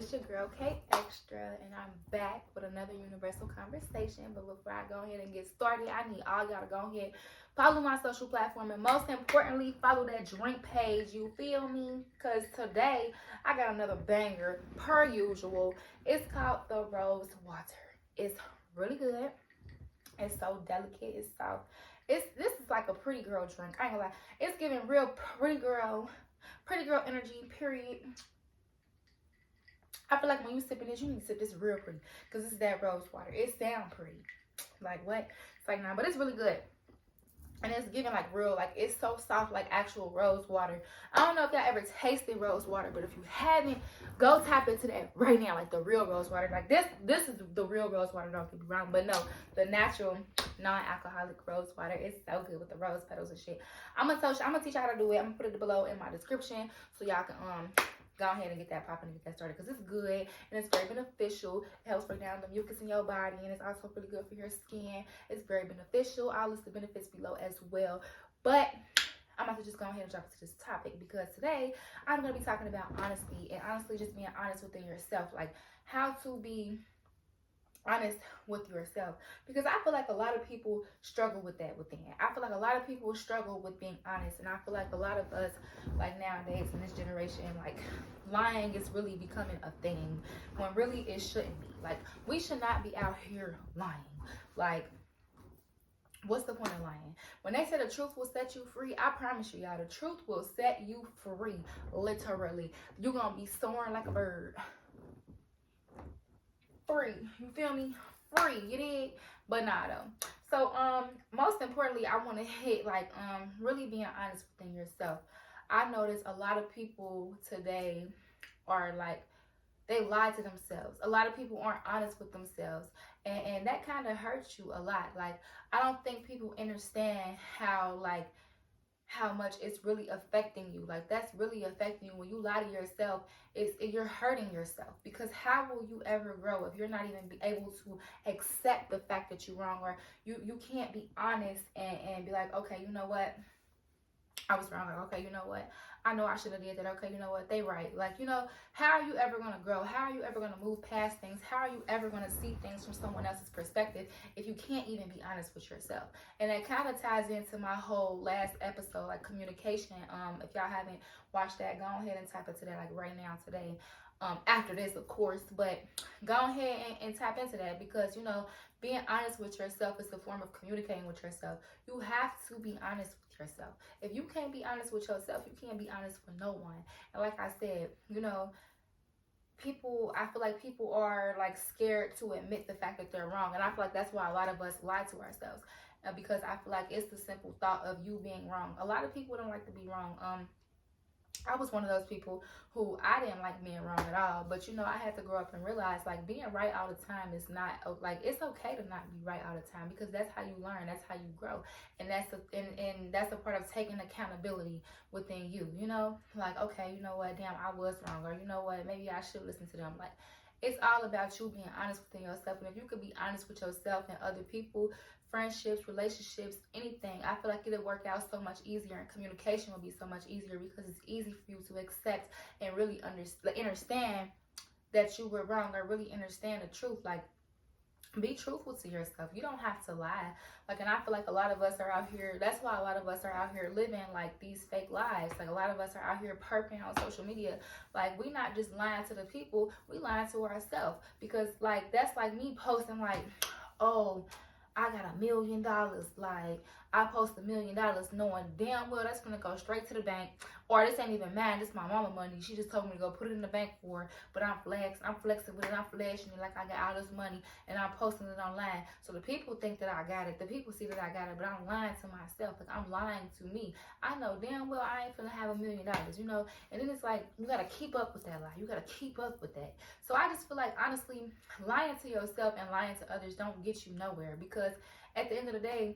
It's your girl Kate Extra, and I'm back with another universal conversation. But before I go ahead and get started, I need all y'all to go ahead, follow my social platform, and most importantly, follow that drink page. You feel me? Because today I got another banger per usual. It's called the Rose Water. It's really good. It's so delicate. It's soft. This is like a pretty girl drink. I ain't gonna lie. It's giving real pretty girl energy. Period. I feel like when you sipping this, you need to sip this real pretty. Because this is that rose water. It sounds pretty. Like what? It's like, nah, but it's really good. And it's giving like real, like it's so soft, like actual rose water. I don't know if y'all ever tasted rose water, but if you haven't, go tap into that right now. Like the real rose water. Like this is the real rose water, don't get me wrong. But no, the natural, non-alcoholic rose water is so good with the rose petals and shit. I'm gonna teach you how to do it. I'm gonna put it below in my description so y'all can go ahead and get that popping and get that started, because it's good and it's very beneficial. It helps break down the mucus in your body, and it's also really good for your skin. It's very beneficial. I'll list the benefits below as well. But I'm about to just go ahead and jump into this topic, because today I'm going to be talking about honesty, and honestly just being honest within yourself, like how to be honest with yourself, because I feel like a lot of people struggle with that within. I feel like a lot of people struggle with being honest, and I feel like a lot of us, like nowadays in this generation, like lying is really becoming a thing when really it shouldn't be. Like we should not be out here lying. Like what's the point of lying? When they say the truth will set you free, I promise you, y'all, the truth will set you free. Literally, you're gonna be soaring like a bird. Free, you feel me? Free, you did? But nah though. So most importantly, I want to hit like really being honest within yourself. I noticed a lot of people today are like, they lie to themselves. A lot of people aren't honest with themselves, and that kind of hurts you a lot. Like I don't think people understand how much it's really affecting you. Like that's really affecting you when you lie to yourself. You're hurting yourself, because how will you ever grow if you're not even be able to accept the fact that you're wrong, or you can't be honest and be like, okay, you know what, I was wrong. Like, okay, you know what, I know I should have did that. Okay, you know what, they right. Like, you know, how are you ever going to grow? How are you ever going to move past things? How are you ever going to see things from someone else's perspective if you can't even be honest with yourself? And that kind of ties into my whole last episode, like communication. If y'all haven't watched that, go ahead and tap into that like right now today. After this, of course, but go ahead and tap into that, because, you know, being honest with yourself is a form of communicating with yourself. You have to be honest with yourself. If you can't be honest with yourself, you can't be honest with no one. And like I said, you know, I feel like people are like scared to admit the fact that they're wrong. And I feel like that's why a lot of us lie to ourselves, because I feel like it's the simple thought of you being wrong. A lot of people don't like to be wrong. I was one of those people who I didn't like being wrong at all. But, you know, I had to grow up and realize, like, being right all the time is not, like, it's okay to not be right all the time, because that's how you learn. That's how you grow. And that's a part of taking accountability within you, you know? Like, okay, you know what? Damn, I was wrong. Or, you know what? Maybe I should listen to them. Like, it's all about you being honest within yourself. And if you could be honest with yourself and other people, friendships, relationships, anything, I feel like it'll work out so much easier, and communication will be so much easier, because it's easy for you to accept and really understand that you were wrong, or really understand the truth. Like, be truthful to yourself. You don't have to lie. Like, and I feel like a lot of us are out here, that's why a lot of us are out here living like these fake lives. Like, a lot of us are out here perping on social media. Like, we not just lying to the people, we lying to ourselves. Because like, that's like me posting like, oh, I got $1 million. Like, I post $1 million knowing damn well that's gonna go straight to the bank, or this ain't even mine, this my mama money. She just told me to go put it in the bank for her, but I'm flexing with it, I'm flashing it like I got all this money, and I'm posting it online. So the people think that I got it, the people see that I got it, but I'm lying to myself. Like, I'm lying to me. I know damn well I ain't finna have $1 million, you know. And then it's like, you gotta keep up with that lie. You gotta keep up with that. So I just feel like, honestly, lying to yourself and lying to others don't get you nowhere, because at the end of the day,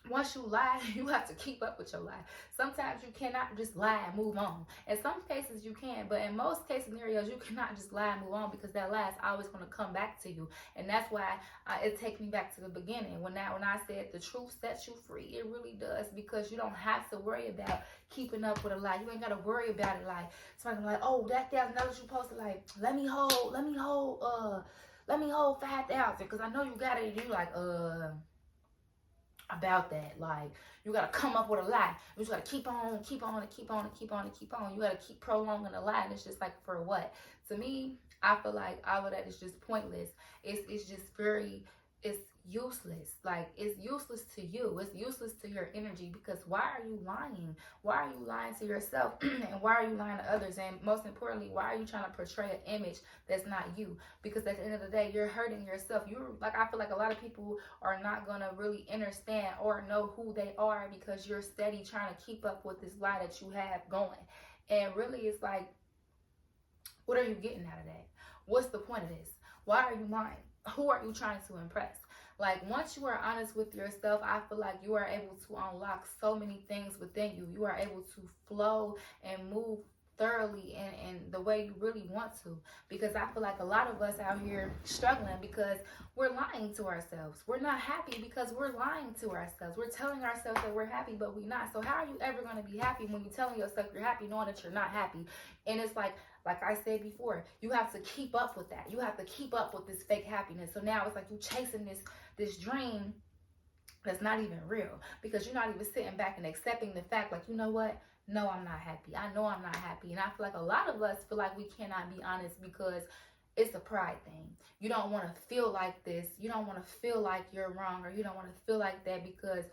once you lie, you have to keep up with your lie. Sometimes you cannot just lie and move on. In some cases you can, but in most case scenarios you cannot just lie and move on, because that lie is always going to come back to you. And that's why it takes me back to the beginning when I said the truth sets you free. It really does, because you don't have to worry about keeping up with a lie. You ain't got to worry about it. Like somebody's like, oh, that $1,000 you posted, like let me hold 5,000 because I know you got it. And you like about that. Like, you gotta come up with a lie. You just gotta keep on and keep on and keep on and keep on and keep on. You gotta keep prolonging the lie, and it's just like, for what? To me, I feel like all of that is just pointless. It's just it's useless. Like, it's useless to you. It's useless to your energy, because why are you lying? Why are you lying to yourself? And why are you lying to others? And most importantly, why are you trying to portray an image that's not you? Because at the end of the day, you're hurting yourself. I feel like a lot of people are not gonna really understand or know who they are, because you're steady trying to keep up with this lie that you have going. And really, it's like, what are you getting out of that? What's the point of this? Why are you lying? Who are you trying to impress? Like, once you are honest with yourself, I feel like you are able to unlock so many things within you. You are able to flow and move thoroughly in the way you really want to. Because I feel like a lot of us out here struggling because we're lying to ourselves. We're not happy because we're lying to ourselves. We're telling ourselves that we're happy, but we're not. So how are you ever going to be happy when you're telling yourself you're happy knowing that you're not happy? And it's like I said before, you have to keep up with that. You have to keep up with this fake happiness. So now it's like you chasing this dream that's not even real, because you're not even sitting back and accepting the fact, like, you know what? No, I'm not happy. I know I'm not happy. And I feel like a lot of us feel like we cannot be honest because it's a pride thing. You don't want to feel like this. You don't want to feel like you're wrong, or you don't want to feel like that because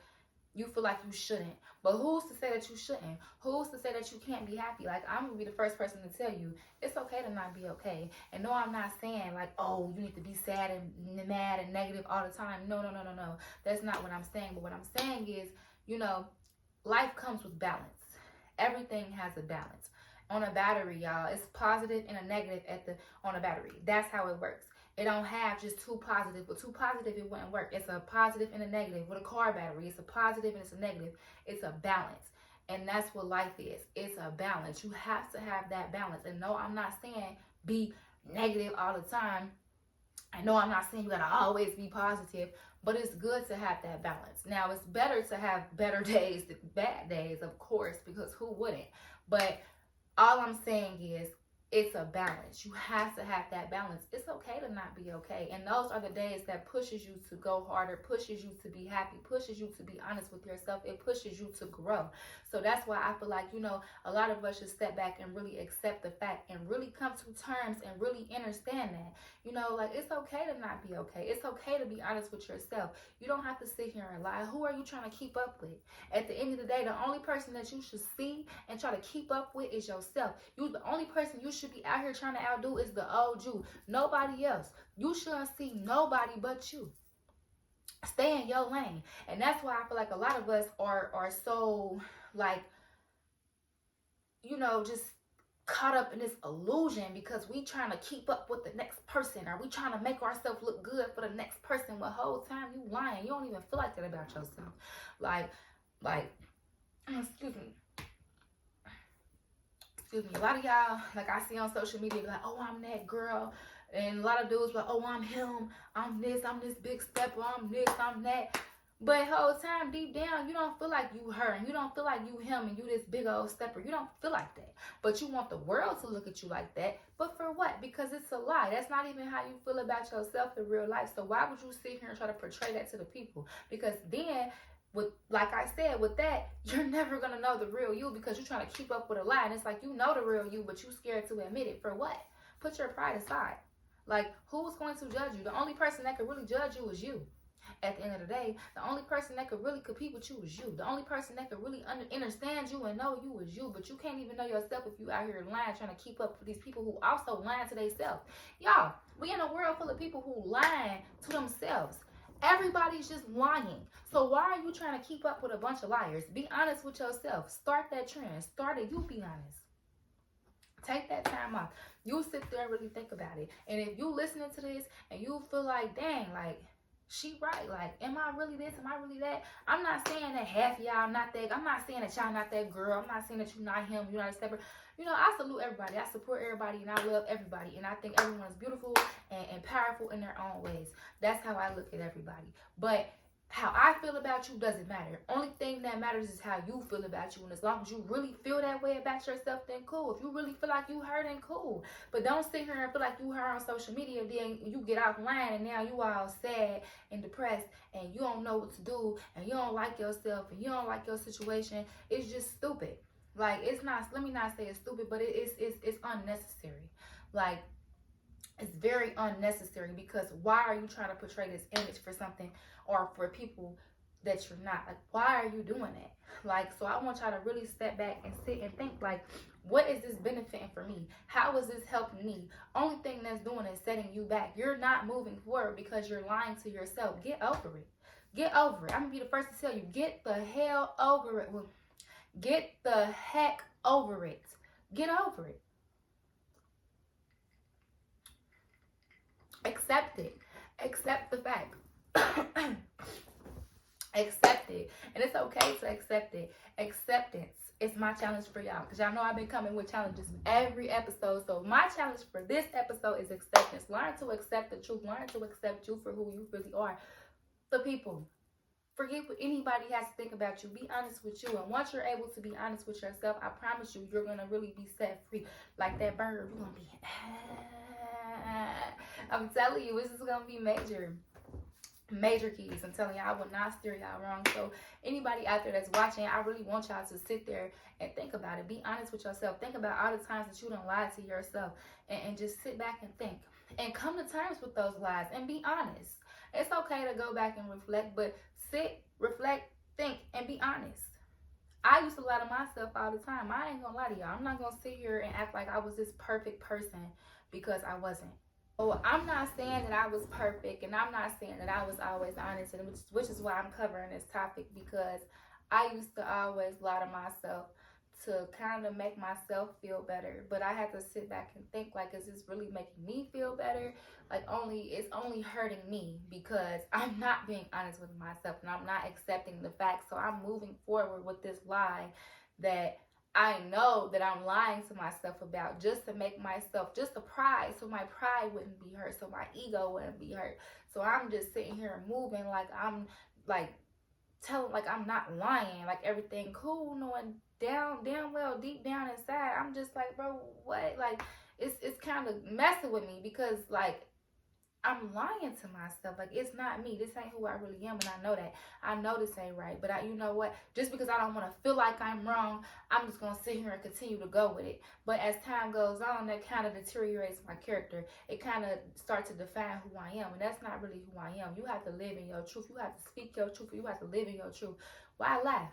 you feel like you shouldn't. But who's to say that you shouldn't? Who's to say that you can't be happy? Like, I'm going to be the first person to tell you, it's okay to not be okay. And no, I'm not saying like, oh, you need to be sad and mad and negative all the time. No. That's not what I'm saying. But what I'm saying is, life comes with balance. Everything has a balance. On a battery, y'all, it's positive and a negative on a battery. That's how it works. It don't have just two positive. With two positive, it wouldn't work. It's a positive and a negative. With a car battery, it's a positive and it's a negative. It's a balance. And that's what life is. It's a balance. You have to have that balance. And no, I'm not saying be negative all the time. I know I'm not saying you gotta always be positive, but it's good to have that balance. Now, it's better to have better days than bad days, of course, because who wouldn't? But all I'm saying is, it's a balance. You have to have that balance. It's okay to not be okay. And those are the days that pushes you to go harder, pushes you to be happy, pushes you to be honest with yourself. It pushes you to grow. So that's why I feel like, a lot of us should step back and really accept the fact and really come to terms and really understand that. Like, it's okay to not be okay. It's okay to be honest with yourself. You don't have to sit here and lie. Who are you trying to keep up with? At the end of the day, the only person that you should see and try to keep up with is yourself. The only person you should be out here trying to outdo is the old you. Nobody else. You shouldn't see nobody but you. Stay in your lane. And that's why I feel like a lot of us are so, like, just caught up in this illusion, because we trying to keep up with the next person, or we trying to make ourselves look good for the next person. Well, whole time you lying. You don't even feel like that about yourself. Like, excuse me, a lot of y'all, like, I see on social media, like, oh, I'm that girl. And a lot of dudes like, oh, I'm him, I'm this big stepper, I'm this, I'm that. But whole time, deep down, you don't feel like you her, and you don't feel like you him, and you this big old stepper. You don't feel like that. But you want the world to look at you like that. But for what? Because it's a lie. That's not even how you feel about yourself in real life. So why would you sit here and try to portray that to the people? Because then, like I said, with that, you're never going to know the real you, because you're trying to keep up with a lie. And it's like, you know the real you, but you're scared to admit it. For what? Put your pride aside. Like, who's going to judge you? The only person that could really judge you is you. At the end of the day, the only person that could really compete with you is you. The only person that could really understand you and know you is you. But you can't even know yourself if you out here lying, trying to keep up with these people who also lying to themselves. Y'all, we in a world full of people who lying to themselves. Everybody's just lying. So why are you trying to keep up with a bunch of liars? Be honest with yourself. Start that trend. Start it. You be honest. Take that time off. You sit there and really think about it. And if you listening to this and you feel like, dang, like, she right. Like, am I really this? Am I really that? I'm not saying that half of y'all not that. I'm not saying that y'all not that girl. I'm not saying that you not him. You're not a stepper. You know, I salute everybody. I support everybody, and I love everybody. And I think everyone is beautiful and powerful in their own ways. That's how I look at everybody. But how I feel about you doesn't matter. Only thing that matters is how you feel about you. And as long as you really feel that way about yourself, then cool. If you really feel like you hurt, then cool. But don't sit here and feel like you hurt on social media. Then you get offline and now you all sad and depressed and you don't know what to do and you don't like yourself and you don't like your situation. It's just stupid. Like, it's not, let me not say it's stupid, but it's unnecessary. Like, it's very unnecessary, because why are you trying to portray this image for something or for people that you're not? Like, why are you doing that? Like, so I want y'all to really step back and sit and think, like, what is this benefiting for me? How is this helping me? Only thing that's doing is setting you back. You're not moving forward because you're lying to yourself. Get over it. Get over it. I'm gonna be the first to tell you, get the hell over it. Get the heck over it. Get over it. Accept it. Accept the fact. Accept it. And it's okay to accept it. Acceptance is my challenge for y'all, because y'all know I've been coming with challenges every episode. So my challenge for this episode is acceptance. Learn to accept the truth. Learn to accept you for who you really are. The people. Forget what anybody has to think about you. Be honest with you. And once you're able to be honest with yourself, I promise you, you're going to really be set free. Like that bird, you're going to be... I'm telling you, this is going to be major keys. I'm telling you, I will not steer y'all wrong. So anybody out there that's watching, I really want y'all to sit there and think about it. Be honest with yourself. Think about all the times that you don't lie to yourself, and just sit back and think and come to terms with those lies and be honest. It's okay to go back and reflect, but sit, reflect, think, and be honest. I used to lie to myself all the time. I ain't gonna lie to y'all. I'm not gonna sit here and act like I was this perfect person, because I wasn't. Oh, I'm not saying that I was perfect, and I'm not saying that I was always honest, and which is why I'm covering this topic, because I used to always lie to myself to kind of make myself feel better. But I had to sit back and think, like, is this really making me feel better? Like, it's only hurting me, because I'm not being honest with myself and I'm not accepting the facts. So I'm moving forward with this lie that I know that I'm lying to myself about, just to make myself, just a pride, so my pride wouldn't be hurt, so my ego wouldn't be hurt. So I'm just sitting here moving like I'm like telling, like I'm not lying, like everything cool, knowing damn well deep down inside I'm just like, bro, what? Like, it's kind of messing with me, because like I'm lying to myself. Like, it's not me. This ain't who I really am, and I know that. I know this ain't right. But you know what? Just because I don't want to feel like I'm wrong, I'm just going to sit here and continue to go with it. But as time goes on, that kind of deteriorates my character. It kind of starts to define who I am, and that's not really who I am. You have to live in your truth. You have to speak your truth. You have to live in your truth. Why lie?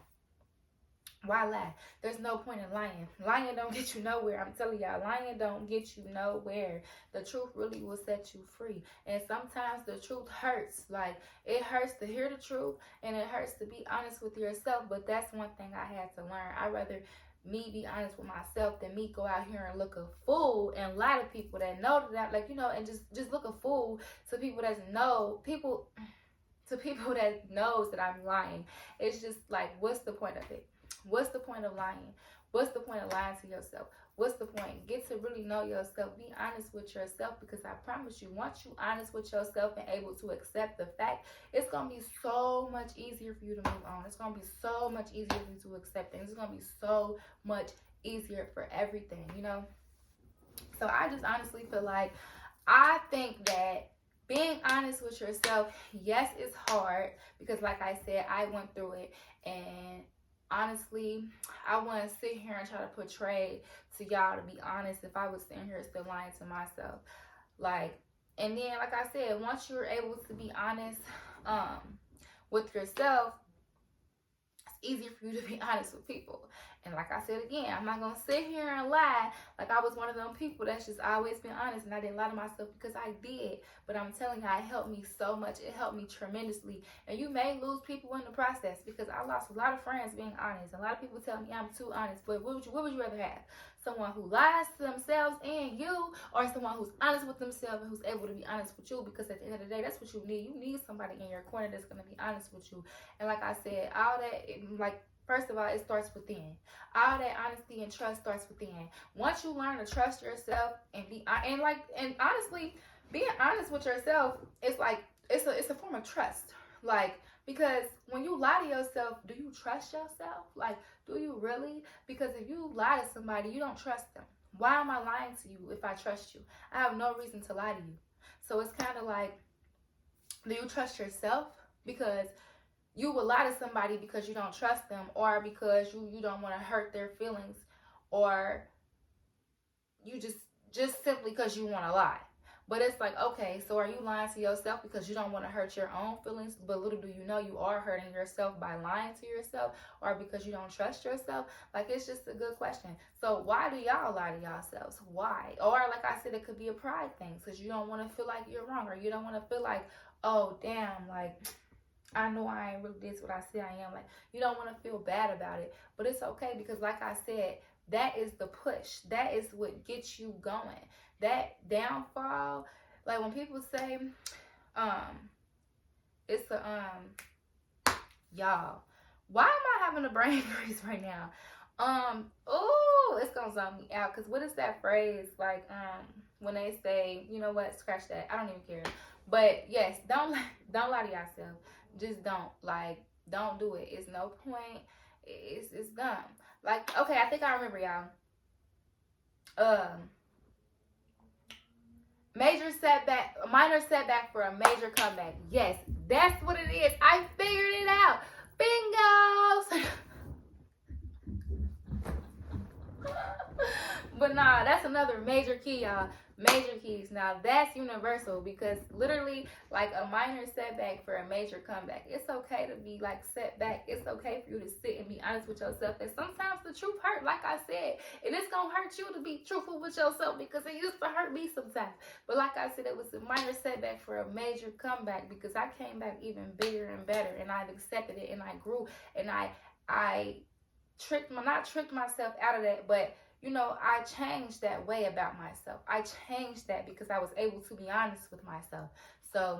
Why lie? There's no point in lying. Lying don't get you nowhere. I'm telling y'all, lying don't get you nowhere. The truth really will set you free. And sometimes the truth hurts. Like, it hurts to hear the truth, and it hurts to be honest with yourself. But that's one thing I had to learn. I'd rather me be honest with myself than me go out here and look a fool and lie to people that know that, like, you know, and just look a fool to people that know, to people that knows that I'm lying. It's just like, what's the point of it? What's the point of lying? What's the point of lying to yourself? What's the point? Get to really know yourself. Be honest with yourself, because I promise you, once you're honest with yourself and able to accept the fact, it's going to be so much easier for you to move on. It's going to be so much easier for you to accept things. It's going to be so much easier for everything, you know? So I just honestly feel like, I think that being honest with yourself, yes, it's hard, because like I said, I went through it, and honestly, I wouldn't sit here and try to portray to y'all to be honest if I was sitting here still lying to myself. Like, and then, like I said, once you're able to be honest with yourself, it's easier for you to be honest with people. And like I said again, I'm not going to sit here and lie like I was one of them people that's just always been honest, and I didn't lie to myself, because I did. But I'm telling you, it helped me so much. It helped me tremendously. And you may lose people in the process, because I lost a lot of friends being honest. A lot of people tell me I'm too honest. But what would you rather have? Someone who lies to themselves and you, or someone who's honest with themselves and who's able to be honest with you? Because at the end of the day, that's what you need. You need somebody in your corner that's going to be honest with you. And like I said, all that, first of all, it starts within. All that honesty and trust starts within. Once you learn to trust yourself and honestly, being honest with yourself, it's like it's a form of trust. Like, because when you lie to yourself, do you trust yourself? Like, do you really? Because if you lie to somebody, you don't trust them. Why am I lying to you if I trust you? I have no reason to lie to you. So it's kind of like, do you trust yourself? Because you will lie to somebody because you don't trust them, or because you don't want to hurt their feelings, or you just simply because you want to lie. But it's like, okay, so are you lying to yourself because you don't want to hurt your own feelings? But little do you know, you are hurting yourself by lying to yourself, or because you don't trust yourself? Like, it's just a good question. So why do y'all lie to yourselves? Why? Or like I said, it could be a pride thing, because you don't want to feel like you're wrong, or you don't want to feel like, oh, damn, like, I know I ain't really this what I say I am. Like, you don't want to feel bad about it. But it's okay, because like I said, that is the push. That is what gets you going. That downfall, like when people say, it's y'all, why am I having a brain freeze right now? It's gonna zone me out, because what is that phrase, like, when they say, you know what, scratch that, I don't even care. But yes, don't lie to yourself. Just don't do it. It's no point. It's dumb. Like, okay, I think I remember, y'all. Minor setback for a major comeback. Yes, that's what it is. I figured it out. Bingos. But nah, that's another major key, y'all. Major keys. Now that's universal, because literally, like, a minor setback for a major comeback. It's okay to be like set back. It's okay for you to sit and be honest with yourself. And sometimes the truth hurt, like I said, and it's gonna hurt you to be truthful with yourself, because it used to hurt me sometimes. But like I said, it was a minor setback for a major comeback, because I came back even bigger and better, and I've accepted it, and I grew, and I not tricked myself out of that, but you know, I changed that way about myself. I changed that because I was able to be honest with myself. So,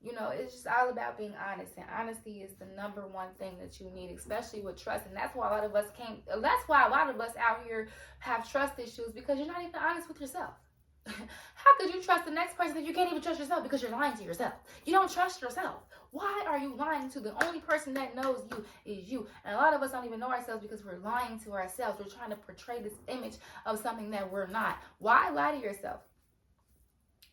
you know, it's just all about being honest. And honesty is the number one thing that you need, especially with trust. And that's why a lot of us out here have trust issues, because you're not even honest with yourself. How could you trust the next person if you can't even trust yourself, because you're lying to yourself? You don't trust yourself. Why are you lying to? The only person that knows you is you. And a lot of us don't even know ourselves, because we're lying to ourselves. We're trying to portray this image of something that we're not. Why lie to yourself?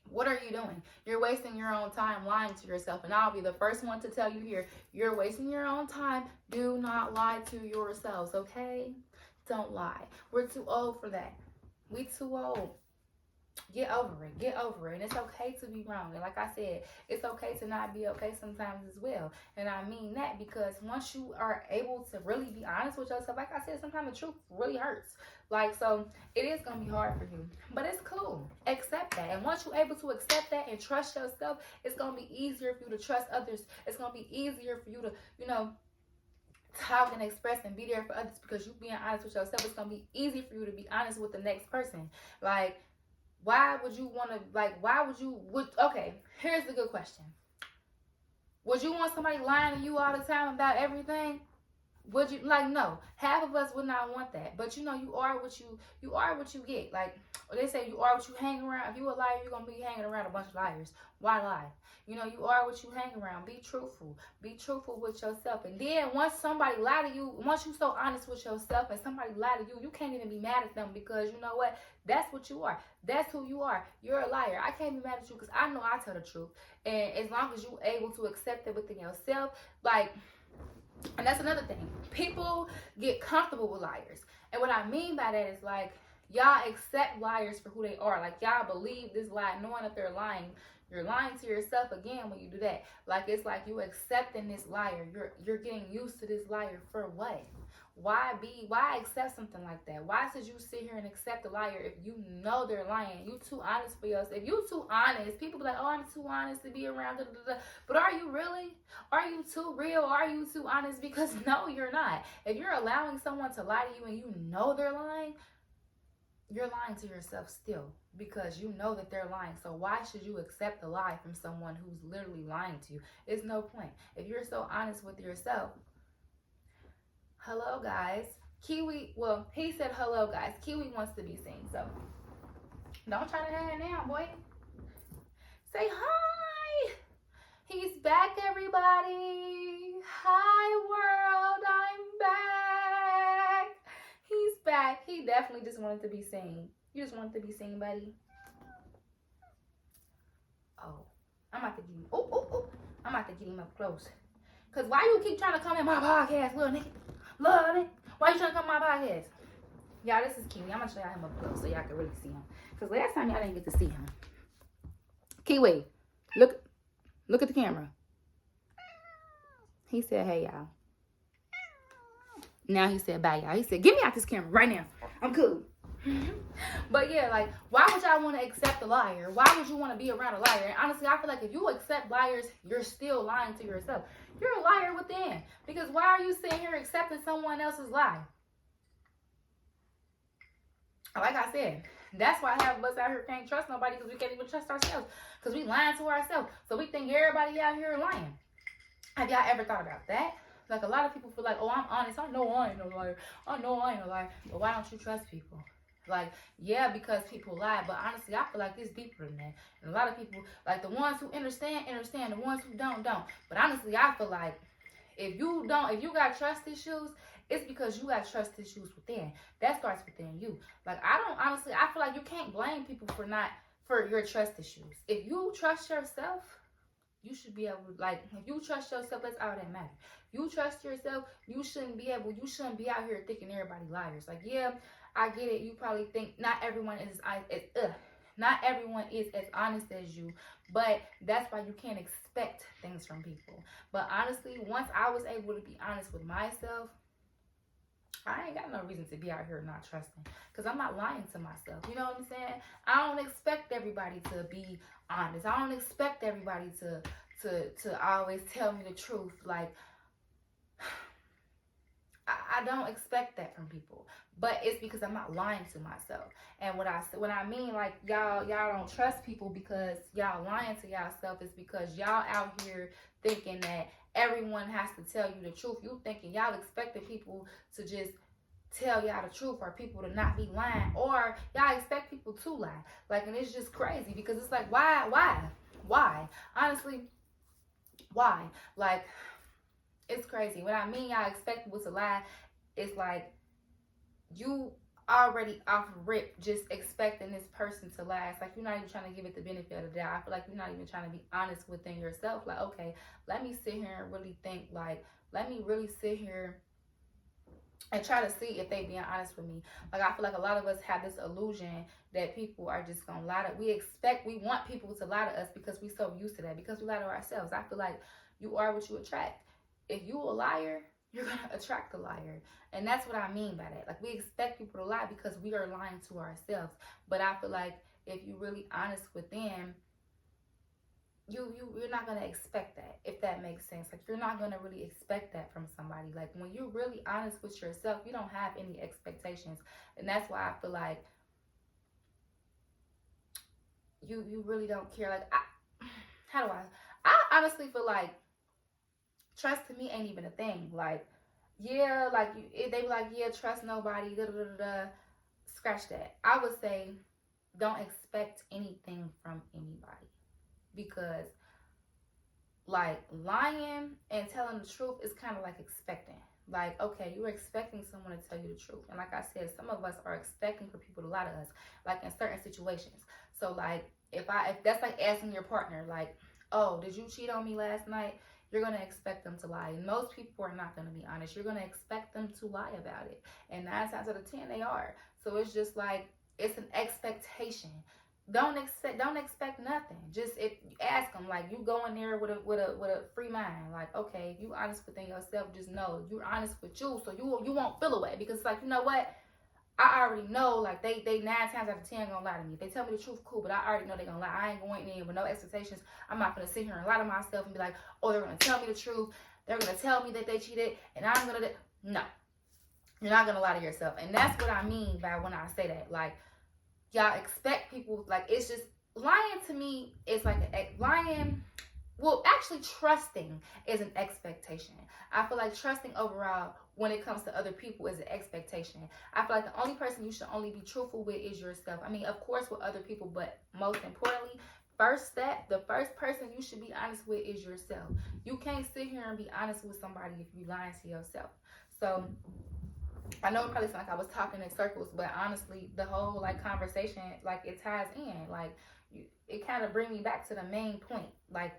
What are you doing? You're wasting your own time lying to yourself. And I'll be the first one to tell you here, you're wasting your own time. Do not lie to yourselves, okay? Don't lie. We're too old for that. We too old. Get over it. Get over it. And it's okay to be wrong. And like I said, it's okay to not be okay sometimes as well. And I mean that, because once you are able to really be honest with yourself, like I said, sometimes the truth really hurts. Like, so it is going to be hard for you. But it's cool. Accept that. And once you're able to accept that and trust yourself, it's going to be easier for you to trust others. It's going to be easier for you to, you know, talk and express and be there for others, because you being honest with yourself, it's going to be easy for you to be honest with the next person. Like, why would you want to, okay, here's the good question. Would you want somebody lying to you all the time about everything? Would you? Like, no. Half of us would not want that. But you know, you are what you get. Like, they say you are what you hang around. If you a liar, you're going to be hanging around a bunch of liars. Why lie? You know, you are what you hang around. Be truthful. Be truthful with yourself. And then once somebody lie to you, once you're so honest with yourself and somebody lie to you, you can't even be mad at them, because you know what? That's what you are. That's who you are. You're a liar. I can't be mad at you, because I know I tell the truth. And as long as you're able to accept it within yourself, like, and that's another thing. People get comfortable with liars. And what I mean by that is, like, y'all accept liars for who they are. Like, y'all believe this lie, knowing that they're lying. You're lying to yourself again when you do that. Like, it's like you accepting this liar. You're getting used to this liar for what? Why accept something like that? Why should you sit here and accept a liar if you know they're lying? You too honest for yourself. If you too honest, people be like, oh, I'm too honest to be around. Da, da, da. But are you really? Are you too real? Are you too honest? Because no, you're not. If you're allowing someone to lie to you and you know they're lying, you're lying to yourself still, because you know that they're lying. So why should you accept a lie from someone who's literally lying to you? It's no point. If you're so honest with yourself. Hello, guys. Kiwi, well, he said hello, guys. Kiwi wants to be seen, so don't try to hang now, boy. Say hi. He's back, everybody. Hi, world. I'm back. He's back. He definitely just wanted to be seen. You just wanted to be seen, buddy. Oh, I'm about to get him. Oh. I'm about to get him up close. Because why you keep trying to come in my podcast, little nigga? Love it. Why you trying to come on my podcast? Y'all, this is Kiwi. I'm going to show y'all him up close so y'all can really see him. Because last time y'all didn't get to see him. Kiwi, look at the camera. He said, hey, y'all. Now he said, bye, y'all. He said, get me out this camera right now. I'm cool. But yeah, like, why would y'all want to accept a liar? Why would you want to be around a liar? And honestly, I feel like if you accept liars, you're still lying to yourself. You're a liar within. Because why are you sitting here accepting someone else's lie? Like I said, that's why half of us out here can't trust nobody, because we can't even trust ourselves. Because we lying to ourselves. So we think everybody out here lying. Have y'all ever thought about that? Like, a lot of people feel like, oh, I'm honest. I know I ain't no liar. I know I ain't no liar. But why don't you trust people? Like, yeah, because people lie, but honestly, I feel like it's deeper than that. And a lot of people, like, the ones who understand, the ones who don't. But honestly, I feel like if you got trust issues, it's because you got trust issues within. That starts within you. Like, I feel like you can't blame people for your trust issues. If you trust yourself, you should be able to, like, if you trust yourself, that's all that matters. You trust yourself, you shouldn't be out here thinking everybody liars. Like, yeah, I get it. You probably think not everyone is as honest as you, but that's why you can't expect things from people. But honestly, once I was able to be honest with myself, I ain't got no reason to be out here not trusting, because I'm not lying to myself. You know what I'm saying? I don't expect everybody to be honest. I don't expect everybody to always tell me the truth. Like, I don't expect that from people, but it's because I'm not lying to myself. And when I mean, like, y'all don't trust people because y'all lying to yourself, it's because y'all out here thinking that everyone has to tell you the truth. You thinking y'all expecting people to just tell y'all the truth, or people to not be lying, or y'all expect people to lie. Like, and it's just crazy, because it's like, why? Honestly, why? Like, it's crazy. When I mean y'all expect people to lie, it's like you already off rip just expecting this person to lie. It's like you're not even trying to give it the benefit of the doubt. I feel like you're not even trying to be honest within yourself. Like, okay, let me sit here and really think. Like, let me really sit here and try to see if they being honest with me. Like, I feel like a lot of us have this illusion that people are just gonna lie to. We want people to lie to us because we're so used to that, because we lie to ourselves. I feel like you are what you attract. If you a liar, you're gonna attract a liar. And that's what I mean by that. Like, we expect people to lie because we are lying to ourselves. But I feel like if you're really honest within, you're not gonna expect that, if that makes sense. Like, you're not gonna really expect that from somebody. Like, when you're really honest with yourself, you don't have any expectations. And that's why I feel like you really don't care. Like, I honestly feel like trust to me ain't even a thing. Like, yeah, like, they be like, yeah, trust nobody, da da da da. Scratch that. I would say don't expect anything from anybody, because, like, lying and telling the truth is kind of like expecting. Like, okay, you're expecting someone to tell you the truth. And like I said, some of us are expecting for people to lie to us, like, in certain situations. So, like, if that's like asking your partner, like, oh, did you cheat on me last night? You're going to expect them to lie. And most people are not going to be honest. You're going to expect them to lie about it. And 9 times out of 10, they are. So it's just like, it's an expectation. don't expect nothing. Just if you ask them, like, you go in there with a free mind, like, okay, you honest within yourself, just know you're honest with you, so you won't feel away, because it's like, you know what, I already know, like, they 9 times out of 10 gonna lie to me. If they tell me the truth, cool, but I already know they gonna lie. I ain't going in with no expectations. I'm not gonna sit here and lie to myself and be like, oh, they're gonna tell me the truth, they're gonna tell me that they cheated, and I'm gonna no, you're not gonna lie to yourself. And that's what I mean by when I say that. Like, y'all expect people, like, it's just, lying to me is like lying. Well, actually, trusting is an expectation. I feel like trusting overall, when it comes to other people, is an expectation. I feel like the only person you should only be truthful with is yourself. I mean, of course, with other people, but most importantly, the first person you should be honest with is yourself. You can't sit here and be honest with somebody if you're lying to yourself. So, I know it probably sounds like I was talking in circles, but honestly, the whole, like, conversation, like, it ties in. Like, it kind of brings me back to the main point. Like,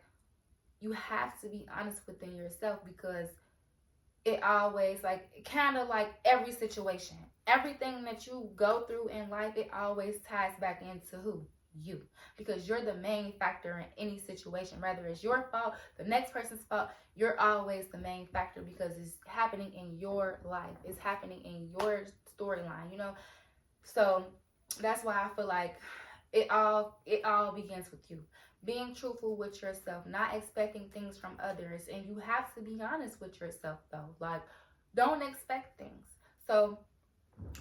you have to be honest within yourself, because it always, like, kind of like every situation, everything that you go through in life, it always ties back into who? You. Because you're the main factor in any situation. Whether it's your fault, the next person's fault, you're always the main factor, because it's happening in your life. It's happening in your storyline, you know? So that's why I feel like it all begins with you. Being truthful with yourself, not expecting things from others. And you have to be honest with yourself, though. Like, don't expect things. So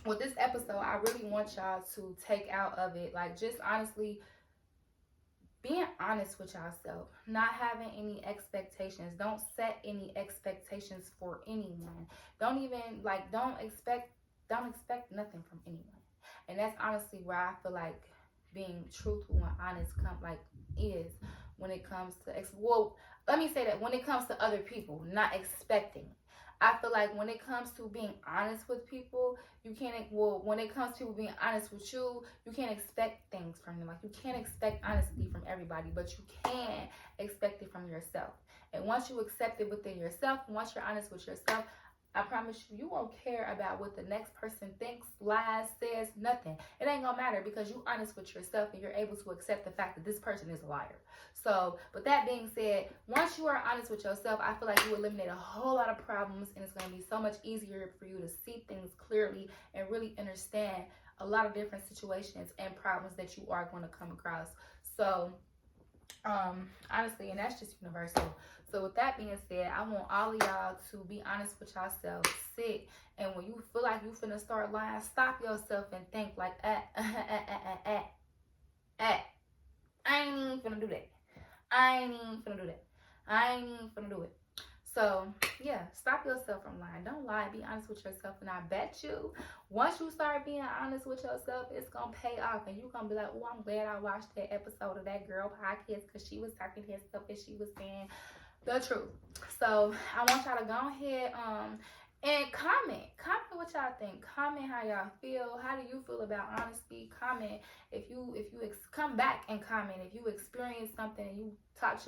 with this episode, I really want y'all to take out of it, like, just honestly being honest with yourself, not having any expectations. Don't set any expectations for anyone. Don't expect nothing from anyone. And that's honestly where I feel like being truthful and honest is when it comes to let me say that when it comes to other people, not expecting. I feel like when it comes to being honest with people, when it comes to being honest with you, you can't expect things from them. Like, you can't expect honesty from everybody, but you can expect it from yourself. And once you accept it within yourself, once you're honest with yourself, I promise you won't care about what the next person thinks, lies, says, nothing. It ain't gonna matter, because you're honest with yourself and you're able to accept the fact that this person is a liar. So, with that being said, once you are honest with yourself, I feel like you eliminate a whole lot of problems, and it's gonna be so much easier for you to see things clearly and really understand a lot of different situations and problems that you are going to come across. So, honestly, and that's just universal. So with that being said, I want all of y'all to be honest with yourselves. Sit, and when you feel like you finna start lying, stop yourself and think like, I ain't even finna do that. I ain't even finna do it. So, yeah, stop yourself from lying. Don't lie. Be honest with yourself. And I bet you, once you start being honest with yourself, it's going to pay off. And you're going to be like, oh, I'm glad I watched that episode of That Girl podcast, because she was talking that stuff and she was saying the truth. So, I want y'all to go ahead and comment what y'all think. Comment how y'all feel. How do you feel about honesty? Comment if you come back and comment if you experienced something and you caught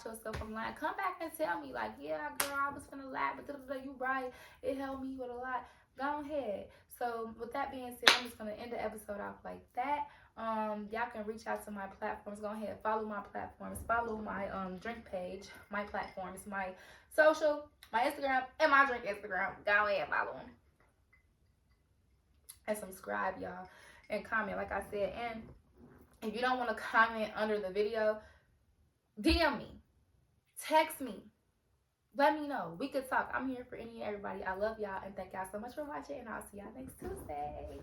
yourself from lying. Come back and tell me, like, yeah, girl, I was finna lie, but you right, it helped me with a lot. Go ahead. So with that being said, I'm just gonna end the episode off like that. Y'all can reach out to my platforms. Go ahead, follow my platforms, follow my drink page, my platforms, my social, my Instagram, and my drink Instagram. Go ahead, follow them and subscribe, y'all, and comment, like I said. And if you don't want to comment under the video, DM me, text me, let me know. We could talk. I'm here for any and everybody. I love y'all, and thank y'all so much for watching, and I'll see y'all next Tuesday.